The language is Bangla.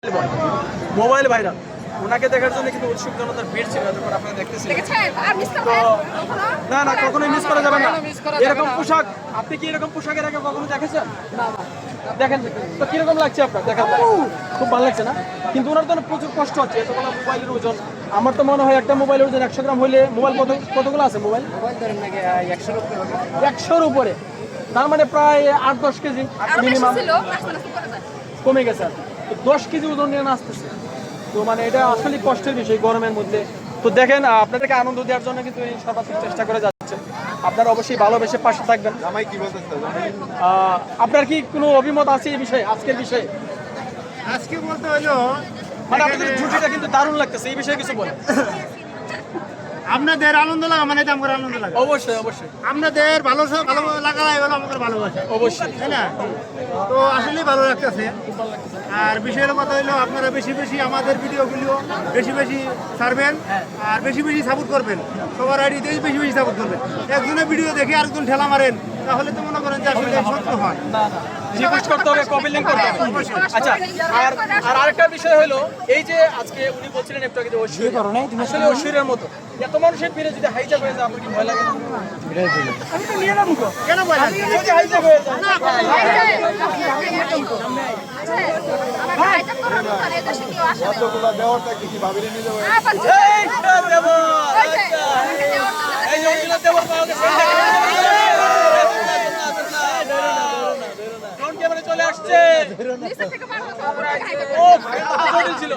মোবাইল ভাইরাল ওনাকে দেখার জন্য কিন্তু উৎসুক জনতার ভিড় ছিল যখন আপনারা দেখতেছিলেন। না না কখনোই মিস করা যাবে না এরকম পোশাক। আপনি কি এরকম পোশাকের আগে কখনো দেখেছেন? দেখেন তো কিরকম লাগছে আপনার? দেখা খুব ভালো লাগছে না? কিন্তু ওনার তো প্রচুর কষ্ট হচ্ছে এতগুলো মোবাইলের ওজন। আমার তো মনে হয় একটা মোবাইলের ওজন 100 গ্রাম হলে মোবাইল কতগুলো আছে? মোবাইল 100-র উপরে, তার মানে প্রায় 8-10 কেজি মিনিমাম কমে গেছে। 10 কেজি ওজন নিয়ে আসতেছে, তো মানে এটা আসলে কষ্টের বিষয় গরমের মধ্যে। তো দেখেন আপনাদেরকে আনন্দ দেওয়ার জন্য কিন্তু এই সর্বাত্মক চেষ্টা করে যাচ্ছেন। আপনারা অবশ্যই ভালোবেসে পাশে থাকবেন। আপনার কি কোনো অভিমত আছে এই বিষয়ে, আজকের বিষয়ে? আজকে বলতে হলো মানে আপনাদের ছুটিটা কিন্তু দারুণ লাগতেছে, এই বিষয়ে কিছু বলেন। আপনাদের আনন্দ লাগা মানে আমার আনন্দ লাগা। অবশ্যই অবশ্যই আপনাদের ভালো লাগাই হলো আমাদের ভালোবাসা, অবশ্যই, তাই না? তো আসলেই ভালো লাগতেছে। আর বিষয়ের কথা হলো আপনারা বেশি বেশি আমাদের ভিডিওগুলো বেশি বেশি ছাড়বেন আর বেশি বেশি সাপোর্ট করবেন। সবার আইডিতে বেশি বেশি সাপোর্ট করবেন। একজনের ভিডিও দেখে আরেকজন ঠেলা মারেন তাহলে তো মনে করেন যে আসলে সত্য হয় না না রিকোয়েস্ট করতে হবে, কপি লিংক করতে হবে। আচ্ছা, আর আরেকটা বিষয় হলো এই যে আজকে উনি বলছিলেন একটু আগে যে আসলে ঐশ্বর্যের মতো এত মানুষের ভিড়ে যদি হাইজ্যাক হয়ে যায় আপনার কি ভয় লাগে না? আমি তো নিয়ে নেবো কেন ভয় লাগে? যদি হাইজ্যাক হয়ে যায় না, এই যে অরিজিনাল দেবর পাওয়া গেছে, ড্রোন ক্যামেরা চলে আসছে। ও ছিল